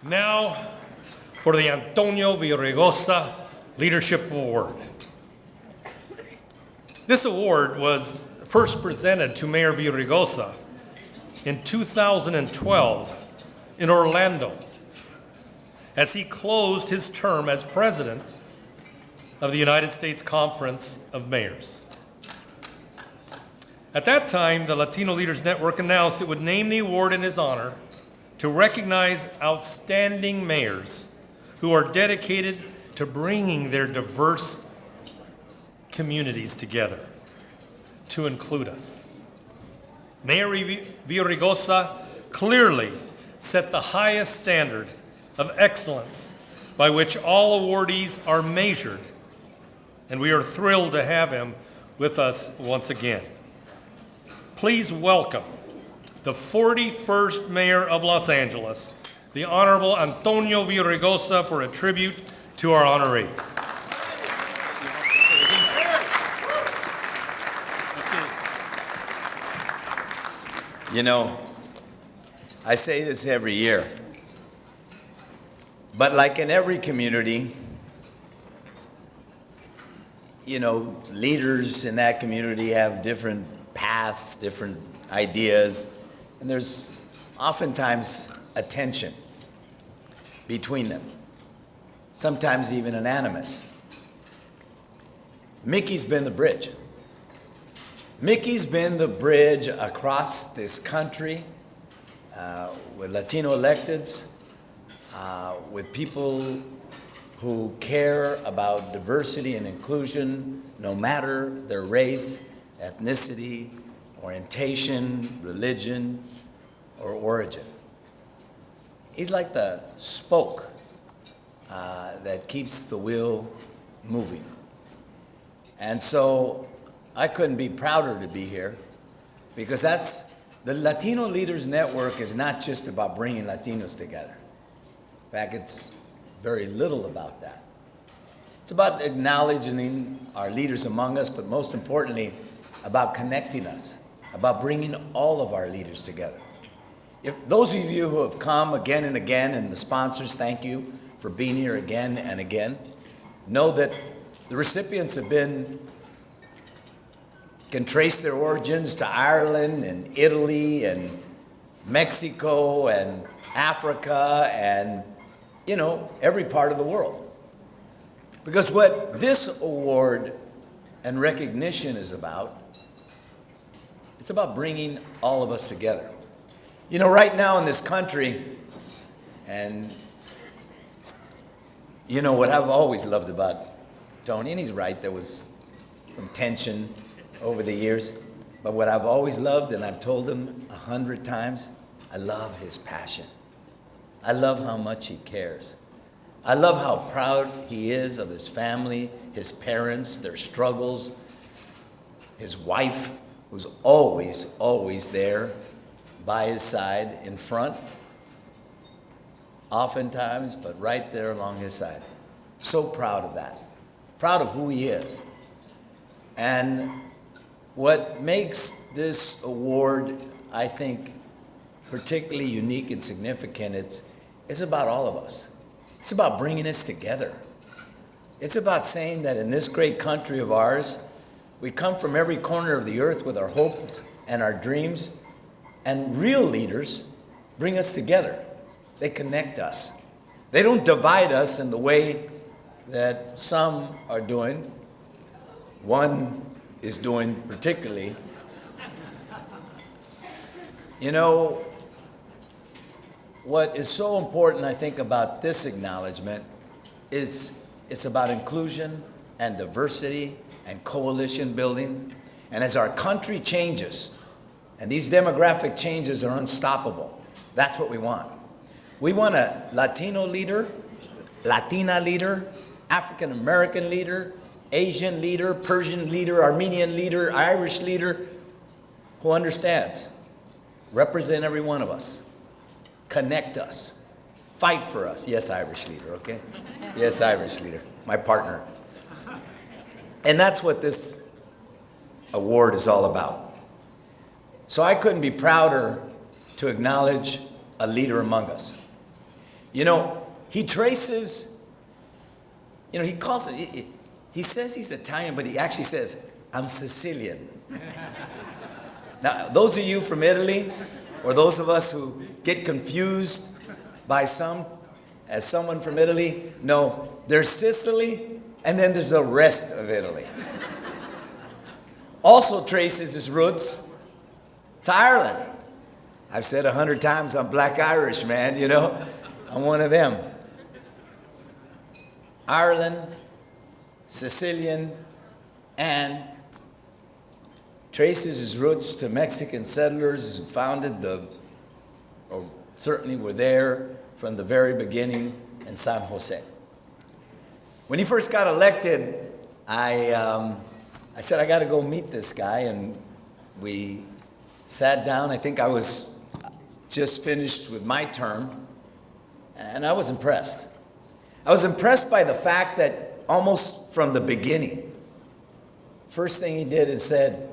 Now for the Antonio Villaraigosa Leadership Award. This award was first presented to Mayor Villaraigosa in 2012 in Orlando as he closed his term as president of the United States Conference of Mayors. At that time, the Latino Leaders Network announced it would name the award in his honor to recognize outstanding mayors who are dedicated to bringing their diverse communities together to include us. Mayor Villaraigosa clearly set the highest standard of excellence by which all awardees are measured, and we are thrilled to have him with us once again. Please welcome the 41st Mayor of Los Angeles, the Honorable Antonio Villaraigosa, for a tribute to our honoree. You know, I say this every year, but like in every community, you know, leaders in that community have different paths, different ideas, and there's oftentimes a tension between them, sometimes even an animus. Mickey's been the bridge. Mickey's been the bridge across this country with Latino electeds, with people who care about diversity and inclusion, no matter their race, ethnicity, orientation, religion, or origin. He's like the spoke that keeps the wheel moving. And so I couldn't be prouder to be here, because the Latino Leaders Network is not just about bringing Latinos together. In fact, it's very little about that. It's about acknowledging our leaders among us, but most importantly, about connecting us, about bringing all of our leaders together. If those of you who have come again and again, and the sponsors, thank you for being here again and again, know that the recipients can trace their origins to Ireland and Italy and Mexico and Africa and, you know, every part of the world. Because what this award and recognition is about, it's about bringing all of us together. You know, right now in this country, and you know what I've always loved about Tony, and he's right, there was some tension over the years, but what I've always loved, and I've told him 100 times, I love his passion. I love how much he cares. I love how proud he is of his family, his parents, their struggles, his wife, who's always, always there by his side, in front, oftentimes, but right there along his side. So proud of that, proud of who he is. And what makes this award, I think, particularly unique and significant, it's about all of us. It's about bringing us together. It's about saying that in this great country of ours, we come from every corner of the earth with our hopes and our dreams, and real leaders bring us together. They connect us. They don't divide us in the way that some are doing. One is doing particularly. You know, what is so important, I think, about this acknowledgement is it's about inclusion and diversity and coalition building. And as our country changes, and these demographic changes are unstoppable, that's what we want. We want a Latino leader, Latina leader, African American leader, Asian leader, Persian leader, Armenian leader, Irish leader, who understands. Represent every one of us. Connect us. Fight for us. Yes, Irish leader, okay? Yes, Irish leader, my partner. And that's what this award is all about. So I couldn't be prouder to acknowledge a leader among us. You know, he traces, you know, he calls it, he says he's Italian, but he actually says, I'm Sicilian. Now, those of you from Italy, or those of us who get confused by some as someone from Italy, no, there's Sicily, and then there's the rest of Italy. Also traces his roots to Ireland. I've said 100 times I'm Black Irish, man, you know. I'm one of them. Ireland, Sicilian, and traces his roots to Mexican settlers who founded or certainly were there from the very beginning in San Jose. When he first got elected, I said, I got to go meet this guy, and we sat down. I think I was just finished with my term, and I was impressed. I was impressed by the fact that almost from the beginning, first thing he did is said,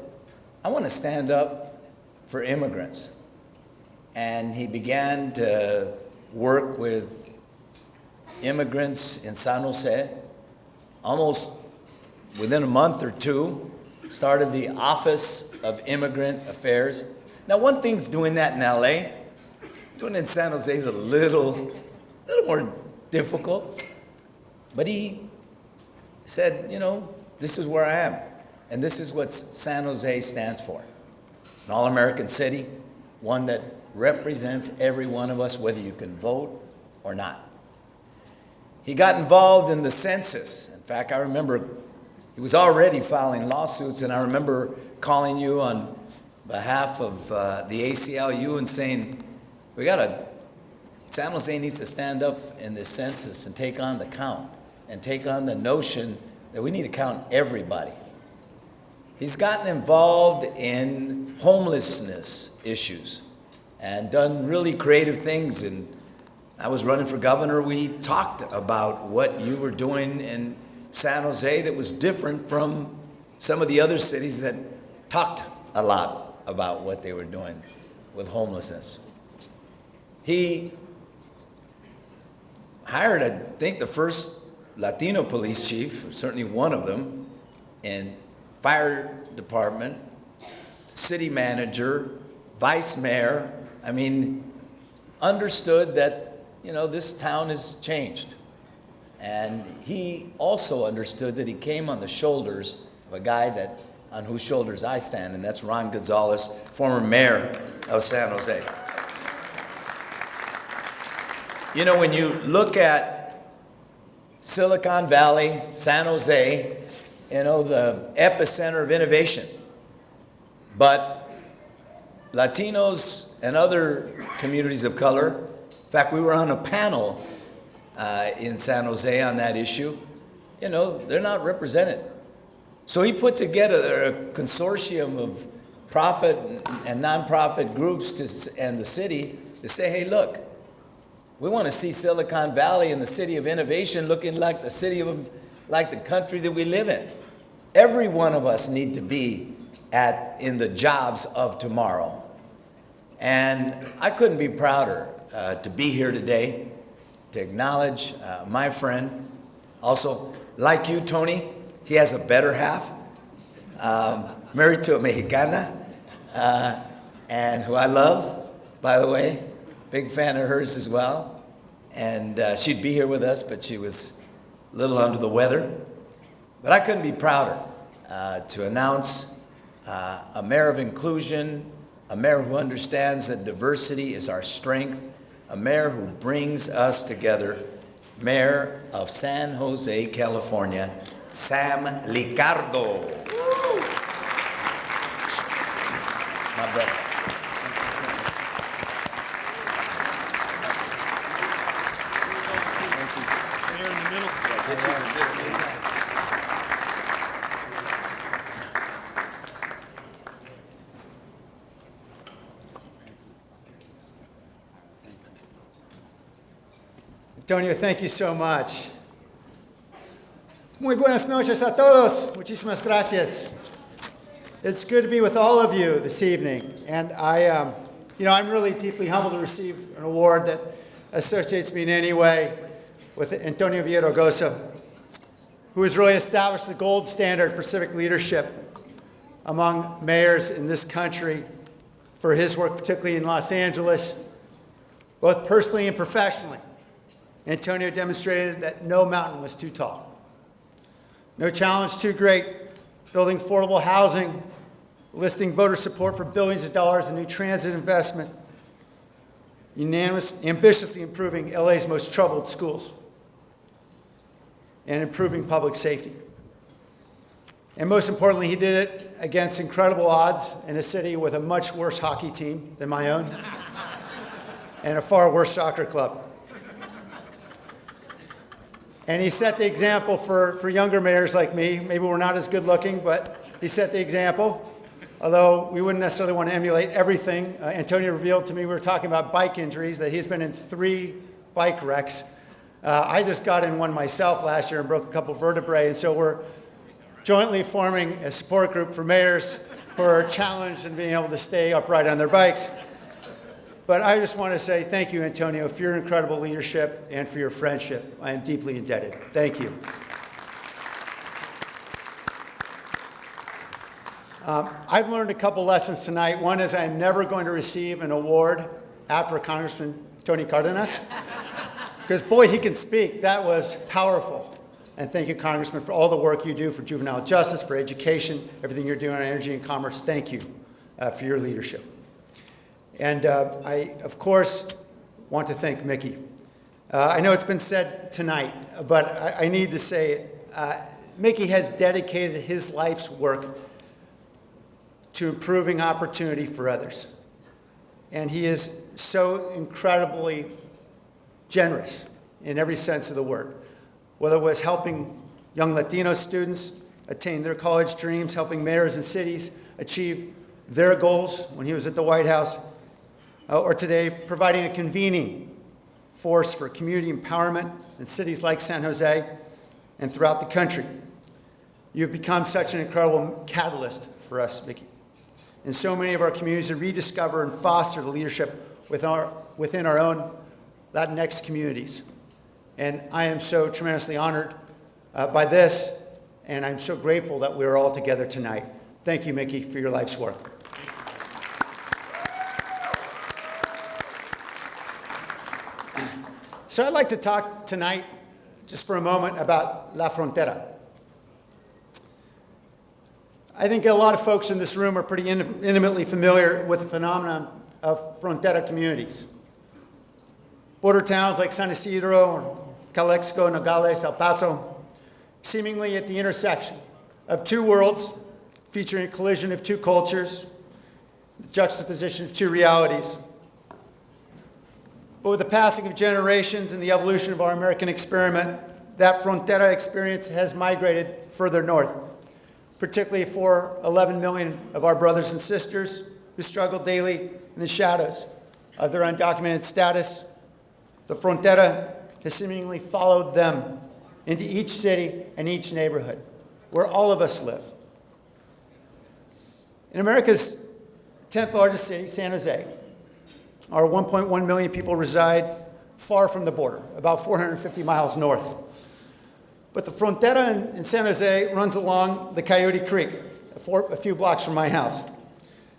I want to stand up for immigrants. And he began to work with immigrants in San Jose. Almost within a month or two, started the Office of Immigrant Affairs. Now, one thing's doing that in LA. Doing it in San Jose is a little more difficult. But he said, you know, this is where I am. And this is what San Jose stands for. An all-American city, one that represents every one of us, whether you can vote or not. He got involved in the census. In fact, I remember he was already filing lawsuits, and I remember calling you on behalf of the ACLU and saying, San Jose needs to stand up in this census and take on the count and take on the notion that we need to count everybody. He's gotten involved in homelessness issues and done really creative things. And I was running for governor. We talked about what you were doing in San Jose that was different from some of the other cities that talked a lot about what they were doing with homelessness. He hired, I think, the first Latino police chief, certainly one of them, in fire department, city manager, vice mayor. I mean, understood that, you know, this town has changed. And he also understood that he came on the shoulders of a guy on whose shoulders I stand, and that's Ron Gonzalez, former mayor of San Jose. You know, when you look at Silicon Valley, San Jose, you know, the epicenter of innovation. But Latinos and other communities of color, in fact, we were on a panel in San Jose on that issue, you know, they're not represented. So he put together a consortium of profit and nonprofit groups and the city to say, hey, look, we want to see Silicon Valley and the city of innovation looking like the city of, like the country that we live in. Every one of us need to be in the jobs of tomorrow. And I couldn't be prouder to be here today to acknowledge my friend. Also, like you, Tony, he has a better half, married to a Mexicana, and who I love, by the way. Big fan of hers as well. And she'd be here with us, but she was a little under the weather. But I couldn't be prouder to announce a mayor of inclusion, a mayor who understands that diversity is our strength, a mayor who brings us together, Mayor of San Jose, California, Sam Liccardo. My brother. Antonio, thank you so much. Muy buenas noches a todos. Muchísimas gracias. It's good to be with all of you this evening. And I'm really deeply humbled to receive an award that associates me in any way with Antonio Villaraigosa, who has really established the gold standard for civic leadership among mayors in this country for his work, particularly in Los Angeles, both personally and professionally. Antonio demonstrated that no mountain was too tall, no challenge too great, building affordable housing, listing voter support for billions of dollars in new transit investment, ambitiously improving LA's most troubled schools, and improving public safety. And most importantly, he did it against incredible odds in a city with a much worse hockey team than my own and a far worse soccer club. And he set the example for younger mayors like me. Maybe we're not as good looking, but he set the example. Although we wouldn't necessarily want to emulate everything. Antonio revealed to me, we were talking about bike injuries, that he's been in 3 bike wrecks. I just got in one myself last year and broke a couple vertebrae, and so we're jointly forming a support group for mayors who are challenged in being able to stay upright on their bikes. But I just want to say thank you, Antonio, for your incredible leadership and for your friendship. I am deeply indebted. Thank you. I've learned a couple lessons tonight. One is I'm never going to receive an award after Congressman Tony Cardenas, because boy, he can speak. That was powerful. And thank you, Congressman, for all the work you do for juvenile justice, for education, everything you're doing on energy and commerce. Thank you for your leadership. And I, of course, want to thank Mickey. I know it's been said tonight, but I need to say it. Mickey has dedicated his life's work to improving opportunity for others. And he is so incredibly generous in every sense of the word. Whether it was helping young Latino students attain their college dreams, helping mayors and cities achieve their goals when he was at the White House, or today providing a convening force for community empowerment in cities like San Jose and throughout the country. You've become such an incredible catalyst for us, Mickey, in so many of our communities to rediscover and foster the leadership within our own Latinx communities. And I am so tremendously honored by this, and I'm so grateful that we're all together tonight. Thank you, Mickey, for your life's work. So I'd like to talk tonight, just for a moment, about La Frontera. I think a lot of folks in this room are pretty intimately familiar with the phenomenon of frontera communities. Border towns like San Isidro, Calexico, Nogales, El Paso, seemingly at the intersection of 2 worlds, featuring a collision of 2 cultures, the juxtaposition of 2 realities. But with the passing of generations and the evolution of our American experiment, that frontera experience has migrated further north, particularly for 11 million of our brothers and sisters who struggle daily in the shadows of their undocumented status. The frontera has seemingly followed them into each city and each neighborhood, where all of us live. In America's 10th largest city, San Jose, our 1.1 million people reside far from the border, about 450 miles north. But the frontera in San Jose runs along the Coyote Creek, a few blocks from my house.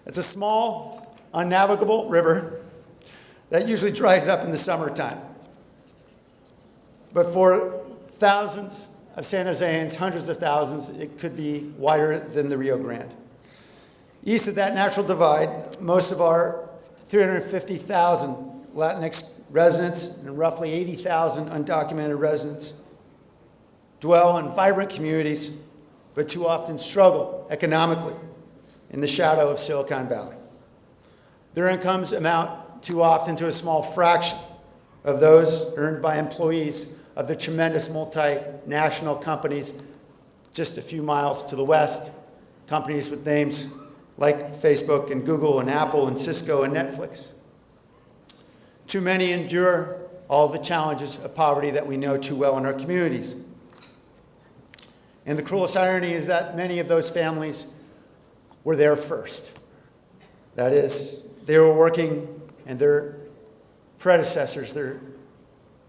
It's a small, unnavigable river that usually dries up in the summertime. But for thousands of San Joseans, hundreds of thousands, it could be wider than the Rio Grande. East of that natural divide, most of our 350,000 Latinx residents and roughly 80,000 undocumented residents dwell in vibrant communities, but too often struggle economically in the shadow of Silicon Valley. Their incomes amount too often to a small fraction of those earned by employees of the tremendous multinational companies just a few miles to the west, companies with names like Facebook and Google and Apple and Cisco and Netflix. Too many endure all the challenges of poverty that we know too well in our communities. And the cruelest irony is that many of those families were there first. That is, they were working, and their predecessors, their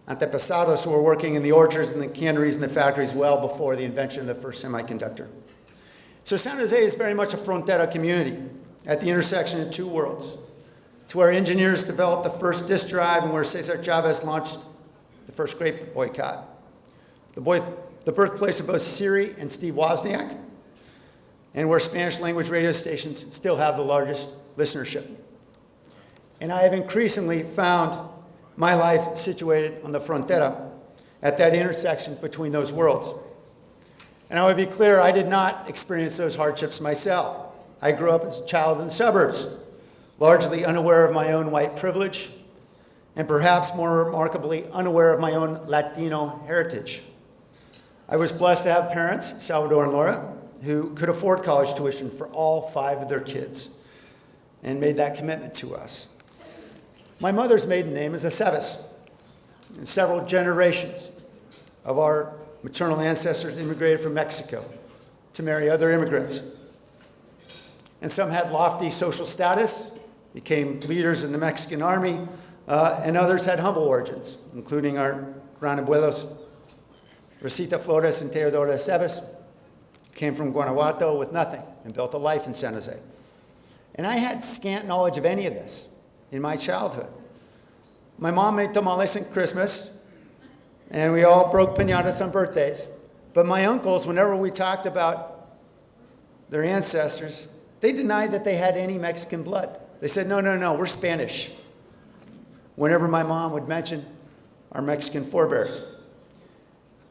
antepasados who were working in the orchards and the canneries and the factories well before the invention of the first semiconductor. So San Jose is very much a frontera community at the intersection of two worlds. It's where engineers developed the first disk drive and where Cesar Chavez launched the first grape boycott. The birthplace of both Siri and Steve Wozniak, and where Spanish language radio stations still have the largest listenership. And I have increasingly found my life situated on the frontera at that intersection between those worlds. And I want to be clear, I did not experience those hardships myself. I grew up as a child in the suburbs, largely unaware of my own white privilege, and perhaps more remarkably, unaware of my own Latino heritage. I was blessed to have parents, Salvador and Laura, who could afford college tuition for all 5 of their kids and made that commitment to us. My mother's maiden name is Aceves, and several generations of our maternal ancestors immigrated from Mexico to marry other immigrants. And some had lofty social status, became leaders in the Mexican army, and others had humble origins, including our gran abuelos, Rosita Flores and Teodoro Aceves, came from Guanajuato with nothing and built a life in San Jose. And I had scant knowledge of any of this in my childhood. My mom made tamales at Christmas, and we all broke piñatas on birthdays. But my uncles, whenever we talked about their ancestors, they denied that they had any Mexican blood. They said, no, we're Spanish. Whenever my mom would mention our Mexican forebears.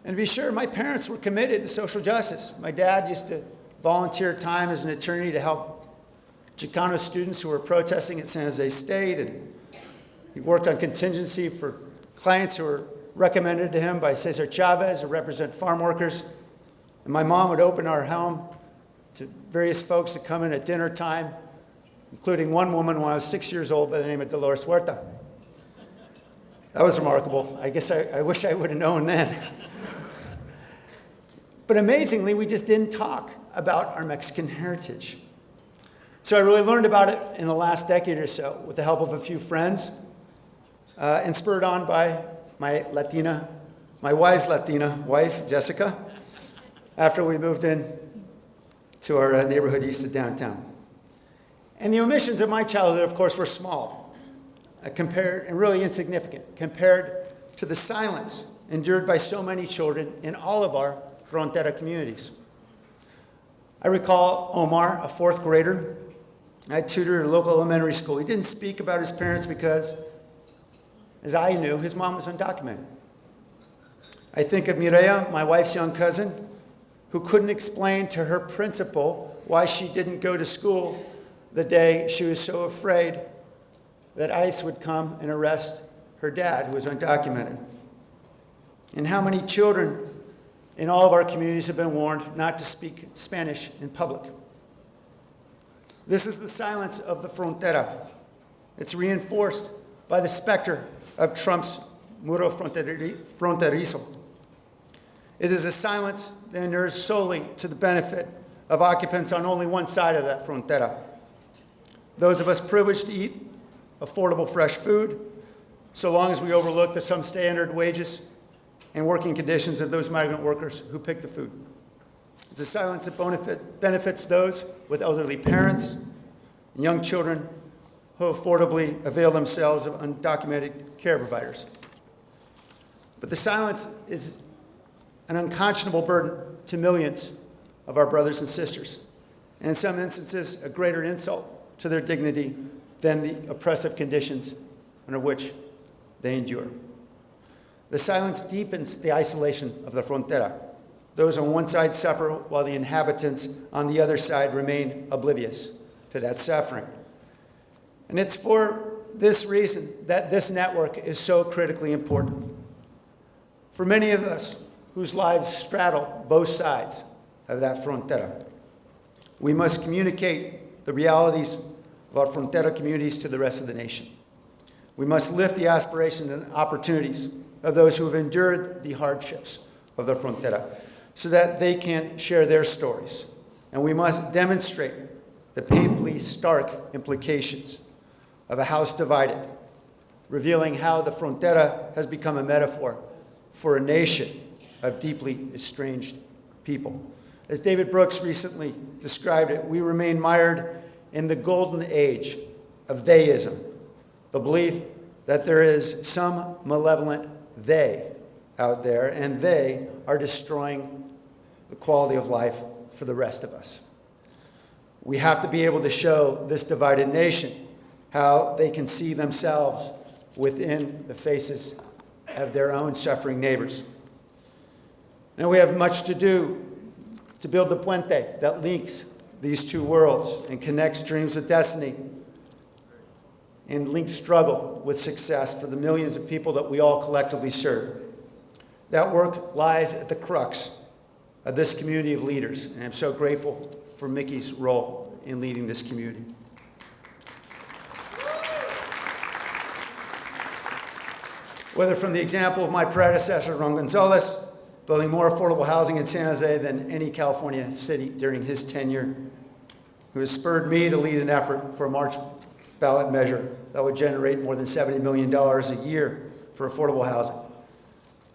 And to be sure, my parents were committed to social justice. My dad used to volunteer time as an attorney to help Chicano students who were protesting at San Jose State, and he worked on contingency for clients who were recommended to him by Cesar Chavez to represent farm workers. And my mom would open our home to various folks that come in at dinner time, including one woman when I was 6 years old by the name of Dolores Huerta. That was remarkable. I guess I wish I would have known then. But amazingly, we just didn't talk about our Mexican heritage. So I really learned about it in the last decade or so with the help of a few friends and spurred on by my wise Latina wife, Jessica, after we moved in to our neighborhood east of downtown. And the omissions of my childhood, of course, were small, compared and really insignificant compared to the silence endured by so many children in all of our frontera communities. I recall Omar, a 4th grader. I tutored at a local elementary school. He didn't speak about his parents because, as I knew, his mom was undocumented. I think of Mireya, my wife's young cousin, who couldn't explain to her principal why she didn't go to school the day she was so afraid that ICE would come and arrest her dad, who was undocumented. And how many children in all of our communities have been warned not to speak Spanish in public. This is the silence of the frontera. It's reinforced by the specter of Trump's muro fronterizo. It is a silence that inures solely to the benefit of occupants on only one side of that frontera. Those of us privileged to eat affordable fresh food, so long as we overlook the substandard wages and working conditions of those migrant workers who pick the food. It's a silence that benefits those with elderly parents and young children who affordably avail themselves of undocumented care providers. But the silence is an unconscionable burden to millions of our brothers and sisters, and in some instances, a greater insult to their dignity than the oppressive conditions under which they endure. The silence deepens the isolation of the frontera. Those on one side suffer while the inhabitants on the other side remain oblivious to that suffering. And it's for this reason that this network is so critically important. For many of us whose lives straddle both sides of that frontera, we must communicate the realities of our frontera communities to the rest of the nation. We must lift the aspirations and opportunities of those who have endured the hardships of the frontera so that they can share their stories. And we must demonstrate the painfully stark implications of a house divided, revealing how the frontera has become a metaphor for a nation of deeply estranged people. As David Brooks recently described it, we remain mired in the golden age of theism, the belief that there is some malevolent they out there, and they are destroying the quality of life for the rest of us. We have to be able to show this divided nation how they can see themselves within the faces of their own suffering neighbors. Now we have much to do to build the puente that links these two worlds and connects dreams with destiny and links struggle with success for the millions of people that we all collectively serve. That work lies at the crux of this community of leaders, and I'm so grateful for Mickey's role in leading this community. Whether from the example of my predecessor, Ron Gonzalez, building more affordable housing in San Jose than any California city during his tenure, who has spurred me to lead an effort for a March ballot measure that would generate more than $70 million a year for affordable housing.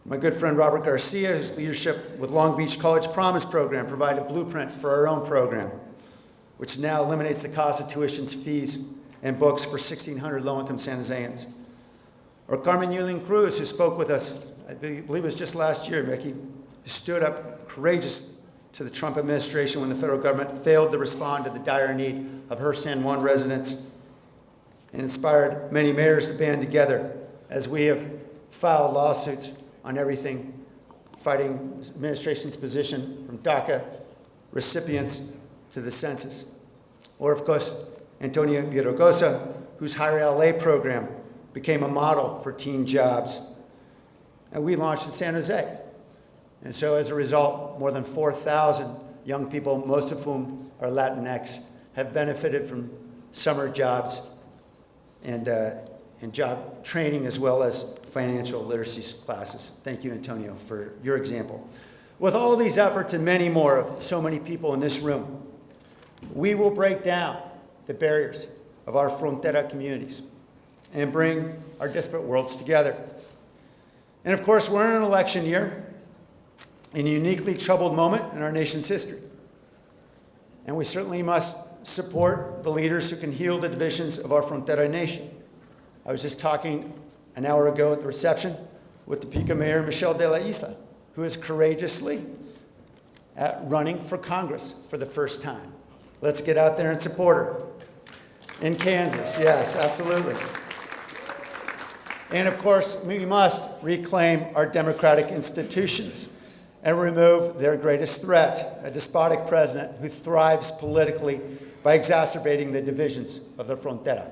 My good friend Robert Garcia, whose leadership with Long Beach College Promise Program provided a blueprint for our own program, which now eliminates the cost of tuitions, fees, and books for 1,600 low-income San Joseans. Or Carmen Yulín Cruz, who spoke with us, I believe it was just last year, Mickey, who stood up courageous to the Trump administration when the federal government failed to respond to the dire need of her San Juan residents, and inspired many mayors to band together as we have filed lawsuits on everything, fighting the administration's position from DACA recipients to the census. Or, of course, Antonio Villaraigosa, whose Hire LA program became a model for teen jobs. And we launched in San Jose. And so as a result, more than 4,000 young people, most of whom are Latinx, have benefited from summer jobs and job training as well as financial literacy classes. Thank you, Antonio, for your example. With all these efforts and many more of so many people in this room, we will break down the barriers of our frontera communities and bring our disparate worlds together. And of course, we're in an election year, in a uniquely troubled moment in our nation's history. And we certainly must support the leaders who can heal the divisions of our frontera nation. I was just talking an hour ago at the reception with the Pico Mayor, Michelle de la Isla, who is courageously running for Congress for the first time. Let's get out there and support her. In Kansas, yes, absolutely. And of course, we must reclaim our democratic institutions and remove their greatest threat, a despotic president who thrives politically by exacerbating the divisions of the frontera.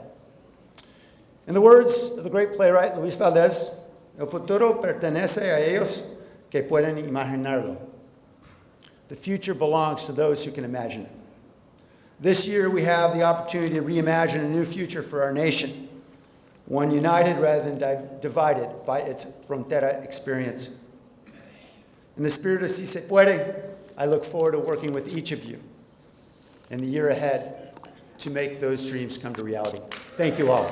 In the words of the great playwright Luis Valdez, el futuro pertenece a ellos que pueden imaginarlo. The future belongs to those who can imagine it. This year, we have the opportunity to reimagine a new future for our nation, one united rather than divided by its frontera experience. In the spirit of Si Se Puede, I look forward to working with each of you in the year ahead to make those dreams come to reality. Thank you all.